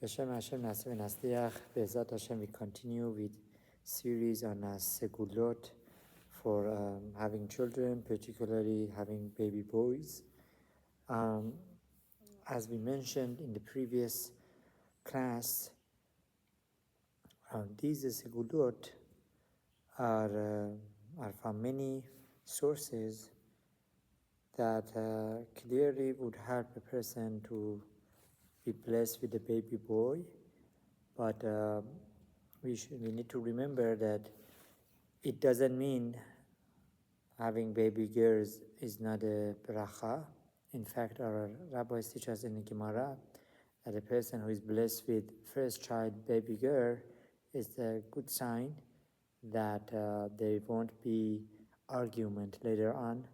Beshem Hashem Naseh V'Nasliach. Be'ezat Hashem, we continue with series on Segulot for having children, particularly having baby boys. As we mentioned in the previous class, these Segulot are from many sources that clearly would help a person to be blessed with a baby boy, but we need to remember that it doesn't mean having baby girls is not a bracha. In fact, our rabbis teach us in the Gemara that a person who is blessed with first child baby girl is a good sign that there won't be argument later on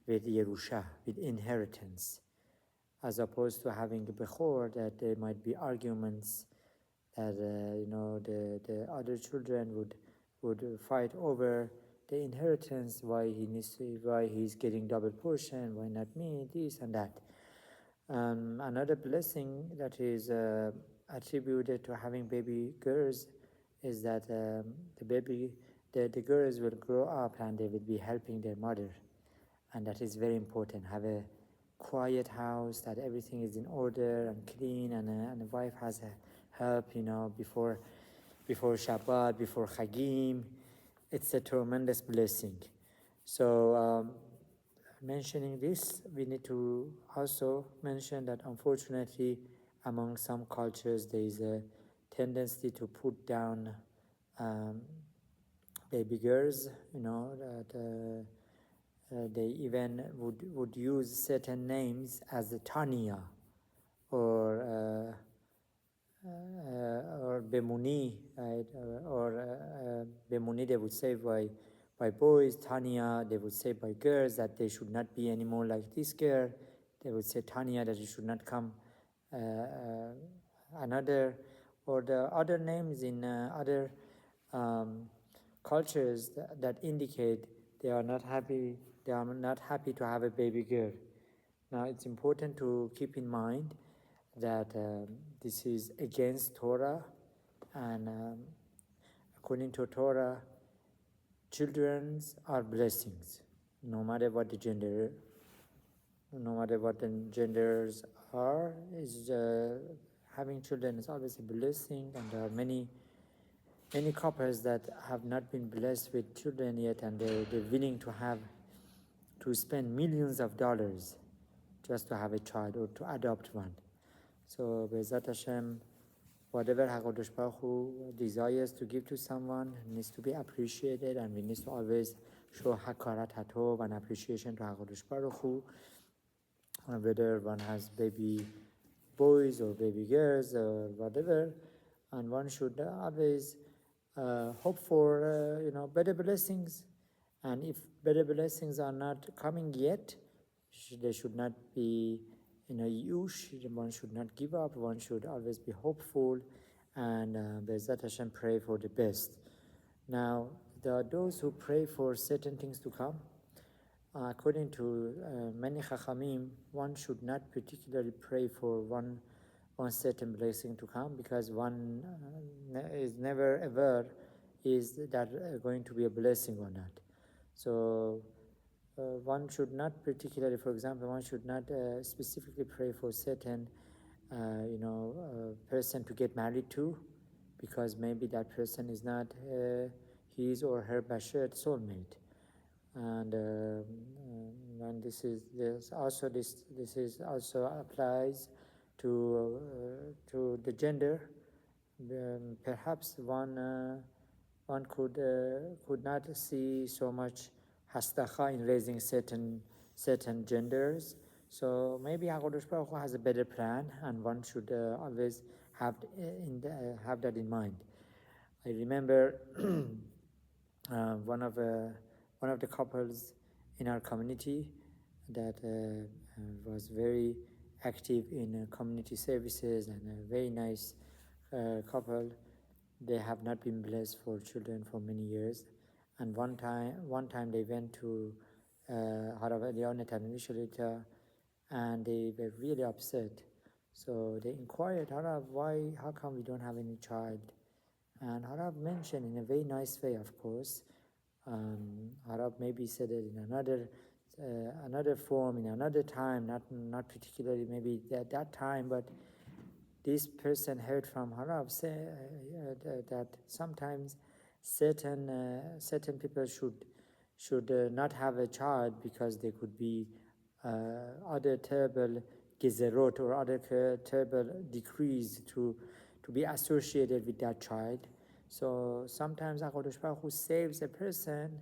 with Yerusha, with inheritance, as opposed to having a bechor, that there might be arguments that the other children would fight over the inheritance, why he's getting double portion, why not me, this and that. Another blessing that is attributed to having baby girls is that the girls will grow up and they will be helping their mother, and that is very important. Have a quiet house, that everything is in order and clean, and the wife has a help, before Shabbat, before Chagim. It's a tremendous blessing. So mentioning this, we need to also mention that unfortunately among some cultures there is a tendency to put down baby girls, that they even would use certain names as the Tanya or Bemuni, right? Or Bemuni, they would say by boys. Tanya, they would say by girls, that they should not be anymore like this girl. They would say Tanya, that it should not come another, or the other names in other cultures that indicate they are not happy to have a baby girl. Now it's important to keep in mind that this is against Torah, and according to Torah, children are blessings, no matter what the genders are. Having children is always a blessing, and there are many couples that have not been blessed with children yet, and they're willing to spend millions of dollars just to have a child or to adopt one. So Be'ezat Hashem, whatever HaKadosh Baruch Hu desires to give to someone needs to be appreciated, and we need to always show Hakarat HaTov and appreciation to HaKadosh Baruch Hu, whether one has baby boys or baby girls or whatever, and one should always hope for better blessings. And if better blessings are not coming yet, they should not be yush. One should not give up. One should always be hopeful, and Be'ezat Hashem, pray for the best. Now, there are those who pray for certain things to come. According to many Chachamim, one should not particularly pray for one certain blessing to come, because one is never aware is that going to be a blessing or not. So one should not particularly, for example, one should not specifically pray for certain person to get married to, because maybe that person is not his or her bashet soulmate. And this also applies to the gender. Perhaps one could not see so much hastacha in raising certain genders. So maybe HaKadosh Baruch Hu has a better plan, and one should always have that in mind. I remember one of the couples in our community that was very active in community services, and a very nice couple. They have not been blessed for children for many years, and one time they went to Harav Eliyahu Netanyahu, and they were really upset. So they inquired, Harav, how come we don't have any child? And Harav mentioned in a very nice way, of course. Harav maybe said it in another form, in another time, not particularly maybe at that time, but this person heard from Harav say that sometimes certain people should not have a child because there could be other terrible gezerot or other terrible decrees to be associated with that child. So sometimes HaKadosh Baruch Hu saves a person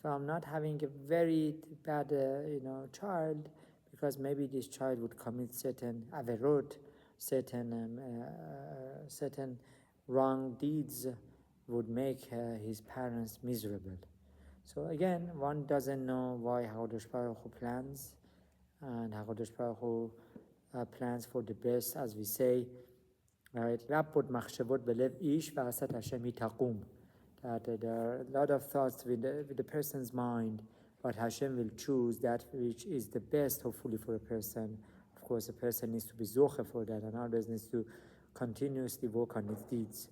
from not having a very bad child, because maybe this child would commit certain averot, certain wrong deeds would make his parents miserable. So again, one doesn't know why HaKadosh Baruch Hu plans, and HaKadosh Baruch Hu plans for the best, as we say, right? Rapport machshavot belev ish v'asat Hashem itaqum. That there are a lot of thoughts with the person's mind, but Hashem will choose that which is the best, hopefully, for a person. Of course, a person needs to be zoche for that, and others needs to continuously work on his deeds.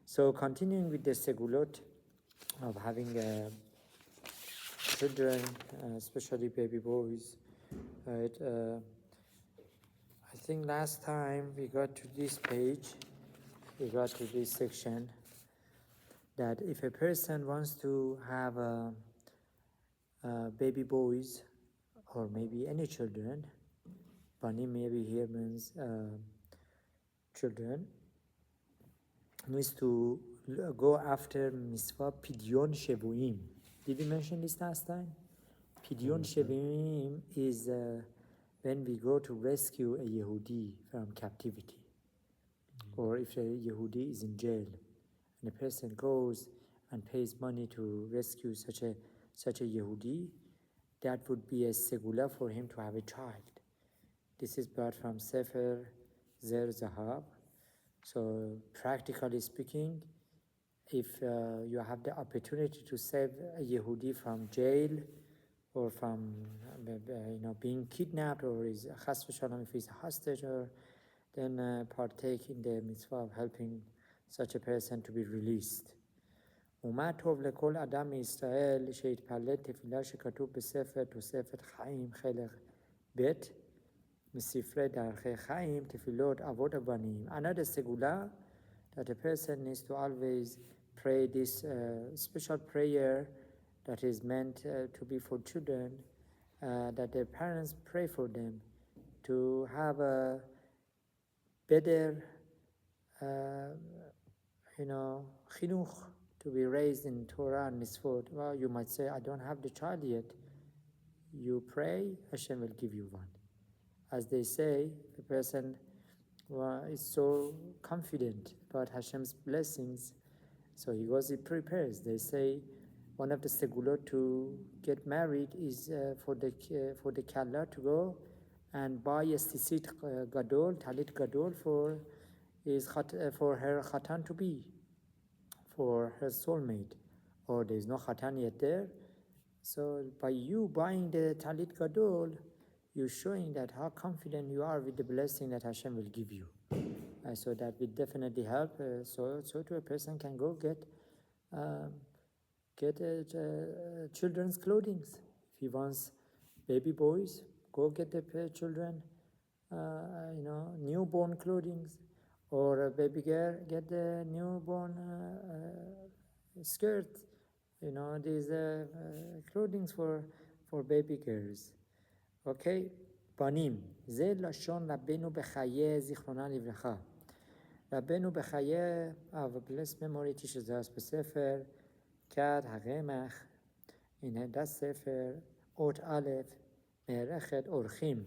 So continuing with the segulot of having children, especially baby boys, right? I think last time we got to this page, we got to this section, that if a person wants to have baby boys, or maybe any children, Bani maybe here means children, needs to go after mitzvah pidyon shevuim. Did we mention this last time? Pidyon shevuim is when we go to rescue a Yehudi from captivity, or if a Yehudi is in jail, and a person goes and pays money to rescue such a Yehudi, that would be a segula for him to have a child. This is brought from Sefer Zer Zahab. So practically speaking, if you have the opportunity to save a Yehudi from jail, or from being kidnapped, or is chas v'shalom if he's a hostage, or then partake in the mitzvah of helping such a person to be released. ומה טוב לכל אדם מישראל שיתפלל תפילה שכתוב בספר תוספת חיים חלק ב' מספרי דרכי חיים תפילות אבות הבנים. Another segula that a person needs to always pray this special prayer that is meant to be for children, that their parents pray for them to have a better chinuch, to be raised in Torah and mitzvot. Well, you might say, I don't have the child yet. You pray, Hashem will give you one. As they say, the person is so confident about Hashem's blessings, so he goes, he prepares. They say one of the segulot to get married is for the kalla to go and buy a sisit gadol, talit gadol for her chatan to be, for her soulmate, or there is no chatan yet there. So by you buying the talit gadol, you're showing that how confident you are with the blessing that Hashem will give you. So that will definitely help. So to a person can go get children's clothing. If he wants baby boys, go get the children, newborn clothing. Or a baby girl, get the newborn skirt. These clothing for baby girls. Okay, Banim. זה לשון רבנו בחיי זיכרונה לברכה. רבנו בחיי, of blessed memory, teaches us בספר כד הרמח, in that ספר, אות א', מערכת אורחים.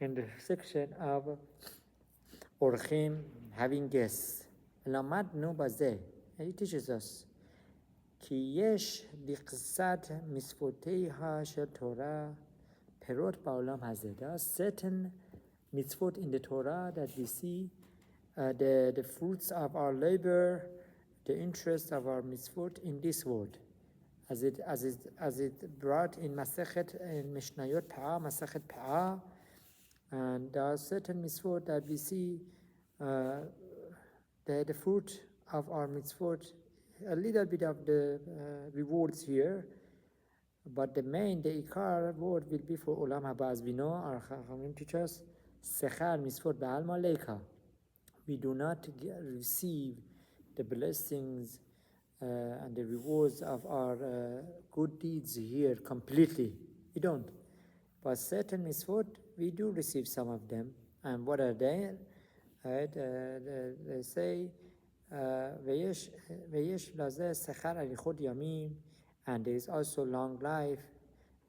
In the section of Orchim, having guests. למדנו בזה, he teaches us, כי יש בקצת מצוותיה של תורה פירות בעולם הזה. There are certain mitzvot in the Torah that we see the fruits of our labor, the interest of our mitzvot in this world. As it brought in Masechet, in Mishnayot Pa'ah, Masechet Pa'ah, And there are certain mitzvot that we see the fruit of our mitzvot, a little bit of the rewards here, but the ikar word will be for Olam Haba. As we know, our Chachamim teach us, Sechar mitzvot ba'al maleika. We do not receive the blessings and the rewards of our good deeds here completely. We don't. But certain mitzvot, we do receive some of them. And what are they? Right? They say, Veyesh laze sechar arichot yamim, and there is also long life.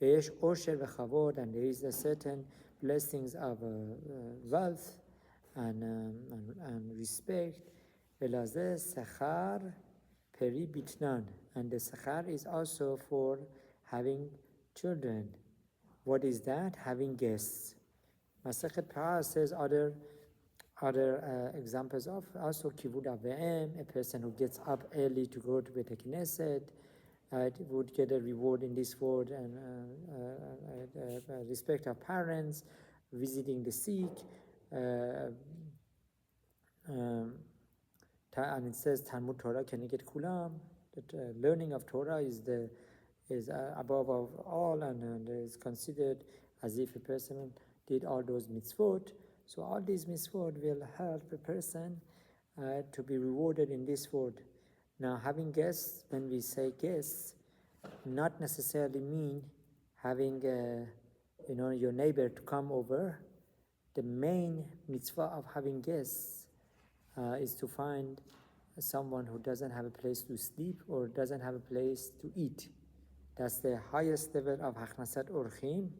Veyesh osher v'chavod, and there is a certain blessings of wealth and respect. Velaze sechar peri bitnan, and the sechar is also for having children. What is that? Having guests. Masechet Parah says other examples of also kivud ave'em, a person who gets up early to go to Beit HaKnesset, would get a reward in this world, and respect of parents, visiting the sick, and it says Talmud Torah Keneged Kulam, that learning of Torah is above of all, and is considered as if a person did all those mitzvot. So all these mitzvot will help a person to be rewarded in this world. Now, having guests, when we say guests, not necessarily mean having your neighbor to come over. The main mitzvah of having guests is to find someone who doesn't have a place to sleep or doesn't have a place to eat. That's the highest level of Hachnasat Orchim,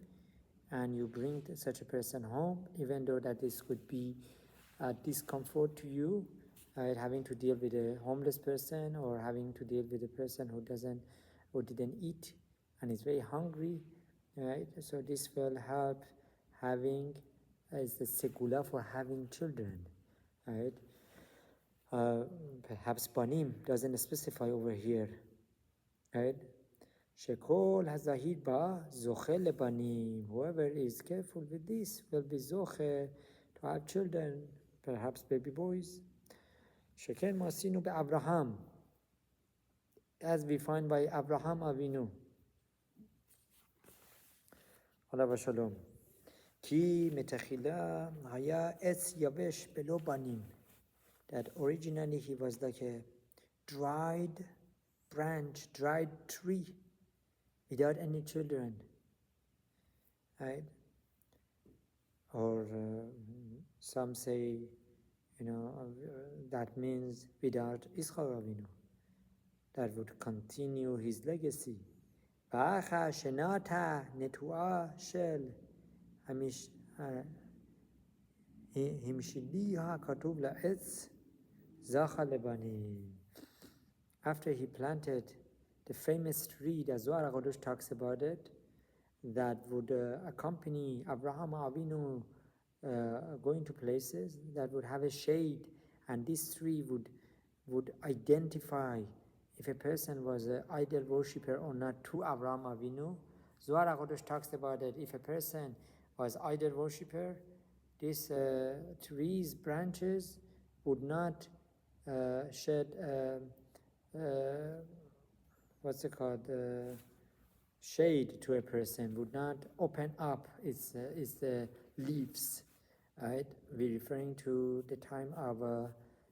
and you bring such a person home, even though that this could be a discomfort to you, having to deal with a homeless person or having to deal with a person who didn't eat and is very hungry, right? So this will help having, as the Segulot for having children, right? Perhaps Banim doesn't specify over here, right? Shekol hazahid ba zoche lebanim. Whoever is careful with this will be zoche to have children, perhaps baby boys. Sheken masinu be Abraham, as we find by Abraham Avinu. Alav shalom. Ki metachila haya etz yavesh belo banim. That originally he was like a dried branch, dried tree, without any children, right? Or some say, that means without Yisrael Avinu, that would continue his legacy. Ba'acha shenata netua shel himshiliha katuv la'etz zacha lebani. After he planted the famous tree, the Zohar HaKadosh talks about it, that would accompany Abraham Avinu going to places, that would have a shade, and this tree would identify if a person was an idol worshipper or not to Abraham Avinu. Zohar HaKadosh talks about it. If a person was idol worshipper, this tree's branches would not shed shade to a person, would not open up its leaves, right? We're referring to the time of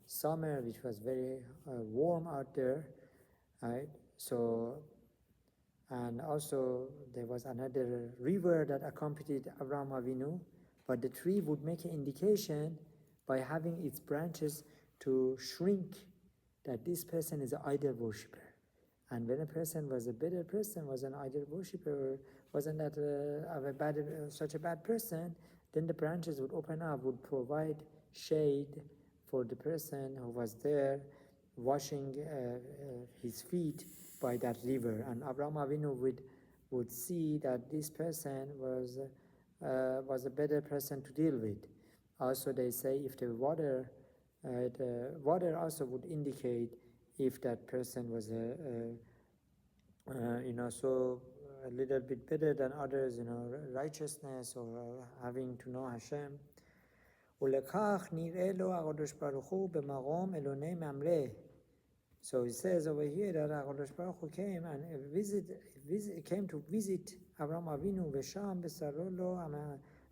summer, which was very warm out there, right? So, and also there was another river that accompanied Abraham Avinu, but the tree would make an indication by having its branches to shrink that this person is an idol worshipper. And when a person was a better person, was an idol worshipper, wasn't that such a bad person, then the branches would open up, would provide shade for the person who was there washing his feet by that river. And Abraham Avinu would see that this person was a better person to deal with. Also, they say if the water also would indicate if that person was so a little bit better than others, righteousness or having to know Hashem. ולכך נראה לו הקדוש ברוך הוא במרום אלוני ממלא. So it says over here that HaKadosh Baruch Hu came and came to visit Avraham Avinu ושם בשרו לו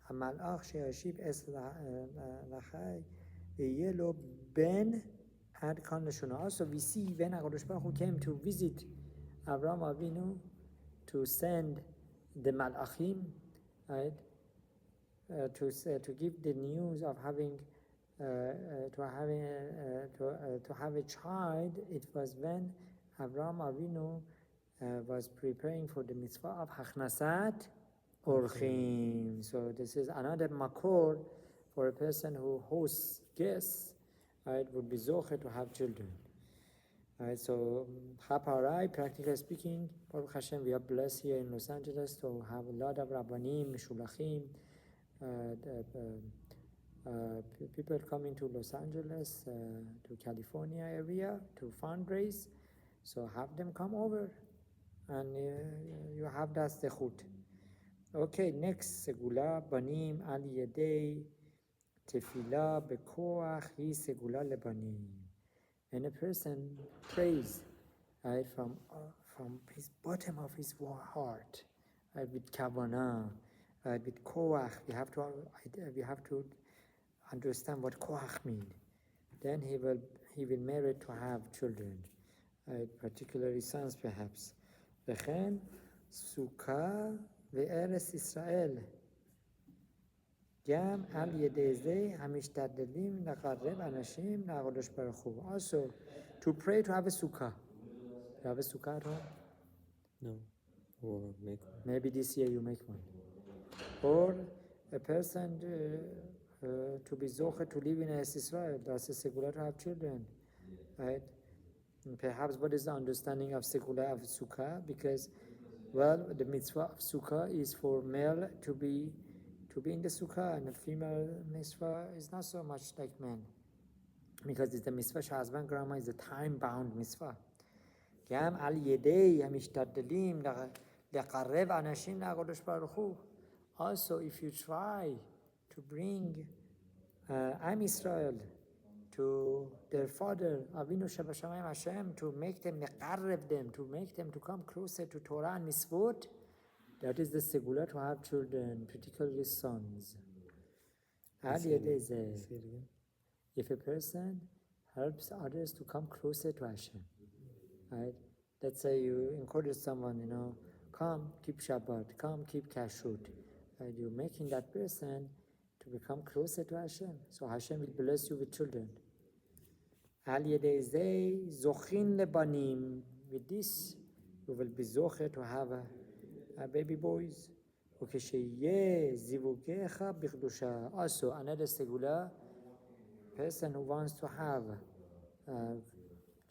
המלאך שישיב אס לחי ויהיה לו בן עד כאן לשונה. Also we see when HaKadosh Baruch Hu came to visit Avraham Avinu to send the Malachim, right, to give the news of having to have a child. It was when Avraham Avinu was preparing for the mitzvah of Hachnasat Orchim. So this is another makor for a person who hosts guests, right, would be zocher to have children. Right, so Chaparai, practically speaking, Baruch Hashem, we are blessed here in Los Angeles to have a lot of Rabbanim, Shulachim, people coming to Los Angeles, to California area to fundraise. So have them come over, and you have that zechut. Okay, next, Segula Banim al Yedei Tefila Bekoach Hi Segula Lebanim. And a person prays, right, from his bottom of his heart, right, with kavanah, right, with koach. We have to understand what koach means. Then he will merit to have children, right, particularly sons perhaps. V'chen sukkah ve'eres Yisrael. גם על ידי זה המשתדלים לקרב אנשים לקדוש ברוך הוא. Also, to pray to have a sukkah. You have a sukkah at home? No. Or make one. Maybe this year you make one. Or a person to be zocher to live in Yisrael. That's a segulot to have children, right? And perhaps what is the understanding of segulot of sukkah? Because, well, the mitzvah of sukkah is for male to be in the sukkah, and the female mitzvah is not so much like men, because it's the mitzvah shehazman grama is a time-bound mitzvah. גם על ידי המשתדלים לקרב אנשים לקדוש ברוך הוא. Also, if you try to bring Am Yisrael to their father Avinu Shabashamayim Hashem, to make them meqarrev them, to make them to come closer to Torah and mitzvot, that is the segula to have children, particularly sons. If a person helps others to come closer to Hashem, right? Let's say you encourage someone, come keep Shabbat, come keep Kashrut, and you're making that person to become closer to Hashem. So Hashem will bless you with children. Al yedei zeh zochin lebanim. With this, you will be zocher to have baby boys. Also, another segula, person who wants to have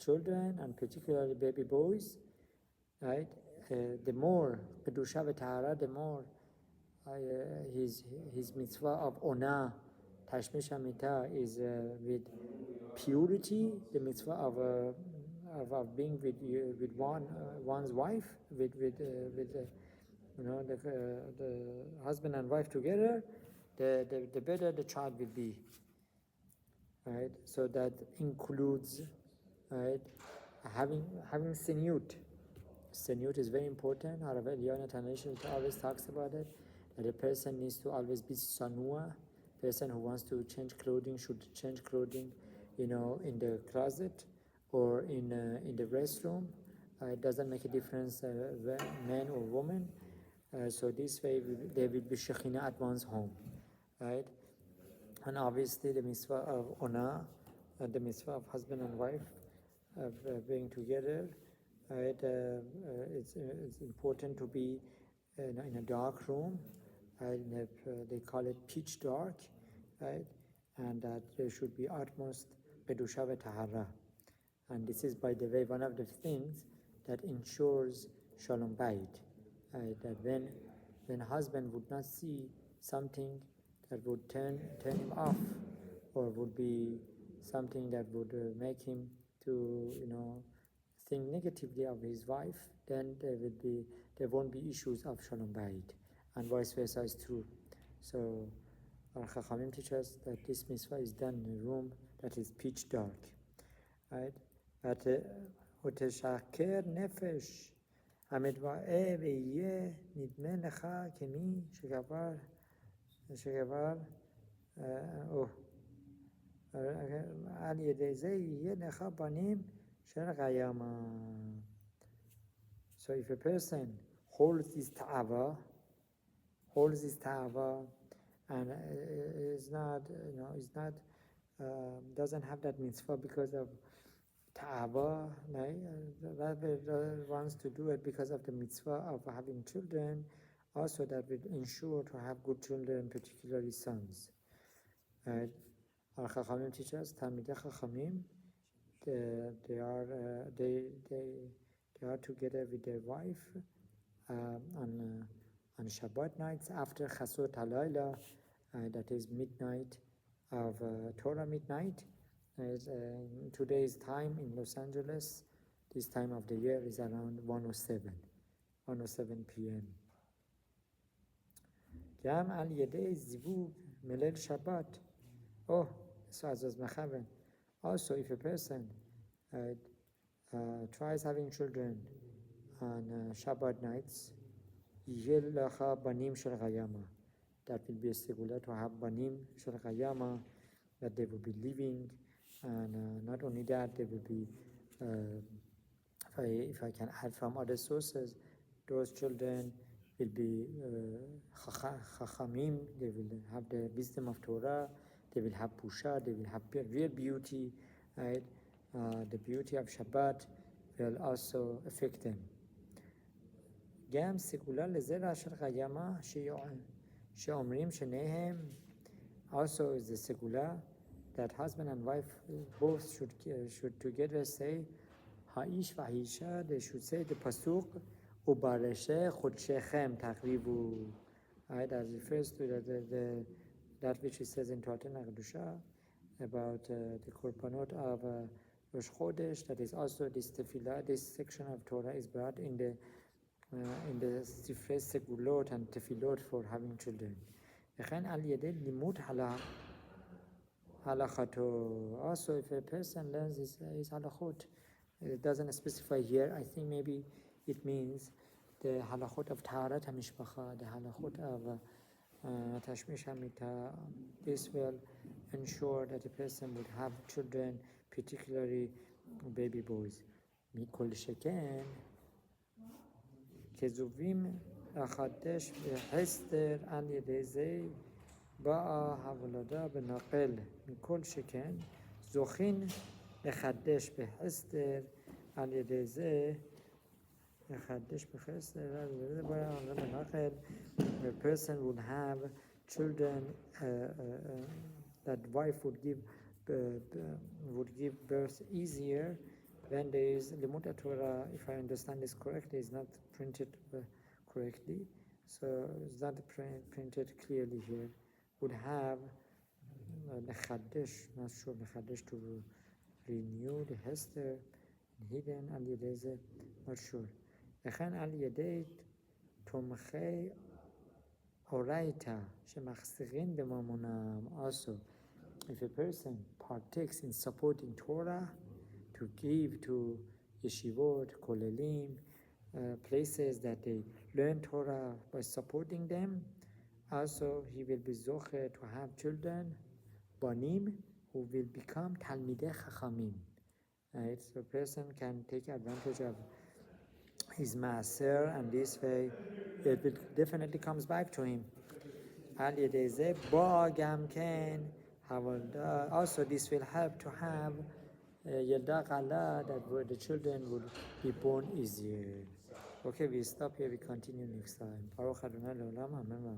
children, and particularly baby boys, right? The more kedusha v'tahara, the more his mitzvah of ona, tashmish hamita, is with purity. The mitzvah of being with one's wife, with the husband and wife together, the better the child will be, right? So that includes, right, having seniut. Seniut is very important. Harav Eliyahu Tanaish always talks about it, that a person needs to always be sanua. Person who wants to change clothing should change clothing, in the closet or in the restroom. It doesn't make a difference, man or woman. So this way there will be Shekhinah at one's home, right? And obviously the mitzvah of ona, the mitzvah of husband and wife being together, right? It's important to be in a dark room, right? They call it pitch dark, right? And that there should be utmost kedusha v'tahara. And this is, by the way, one of the things that ensures shalom bayit. That when husband would not see something that would turn him off, or would be something that would make him to think negatively of his wife, then there won't be issues of Shalom Bayit, and vice versa is true. So our Chachamim teach us that this mitzvah is done in a room that is pitch dark, right? ותשקר נפש המתבעה ויהיה נדמה לך כמי שגבר על ידי זה יהיה לך בנים של קיימא. So if a person holds this ta'ava and is not, doesn't have that mitzvah because of ta'ava, rather wants to do it because of the mitzvah of having children, also that will ensure to have good children, particularly sons. Right? Our Chachamim teach us, Talmidei Chachamim, they are together with their wife on Shabbat nights after Chasot Halayla, that is midnight of Torah midnight. Today's time in Los Angeles, this time of the year is around 1:07 p.m. גם על ידי זיווג מליל שבת. Also, if a person tries having children on Shabbat nights, יהיה לך בנים של קיימא. That will be a segulot to have banim shel קיימא, that they will be living, and not only that, they will be, if I can add from other sources, those children will be chachamim, they will have the wisdom of Torah, they will have pusha, they will have real beauty, right? The beauty of Shabbat will also affect them. גם סגולה לזרע של קיימא שאומרים שניהם, also is the segula that husband and wife both should together say האיש והאישה, they should say the pasuk וברשי חודשכם תקריבו, right, as refers to that which it says in Torah Kedusha about the korbanot of Rosh Chodesh. That is also this tefillah, this section of Torah is brought in the Sefer Segulot and tefillot for having children. וכן על ידי לימוד halakhato. Also, if a person learns his halachot, it doesn't specify here. I think maybe it means the halachot of Taharat HaMishpacha, the halachot of Tashmish HaMita. This will ensure that a person would have children, particularly baby boys. Mikol sheken כזובים לחדש בהסתר על ידי זה באה הוולדה בנaqel מכל שכן זוכין לחדש בהסתר על ידי זה לחדש בהסתר על ידי זה באה הוולדה בנaqel. A person would have children, that wife would give birth easier when there is Limud Torah. If I understand this correctly, is not printed correctly, so it's not printed clearly here. Would have Nechadesh, not sure, Nechadesh to renew the Hester, hidden al yedei, not sure. וכן על ידי תומכי אורייתא שמחזירים בממונם. Also, if a person partakes in supporting Torah, to give to yeshivot, kolelim, places that they learn Torah by supporting them, also he will be zocher to have children, banim, who will become talmidei chachamim. Right? So a person can take advantage of his maaser, and this way it will definitely comes back to him. Al yedei zeh ba gam ken havolda. Also, this will help to have Yelda Kala, that the children would be born easier. Okay, we stop here, we continue next time. Baruch Adonai Le'olam, Amen.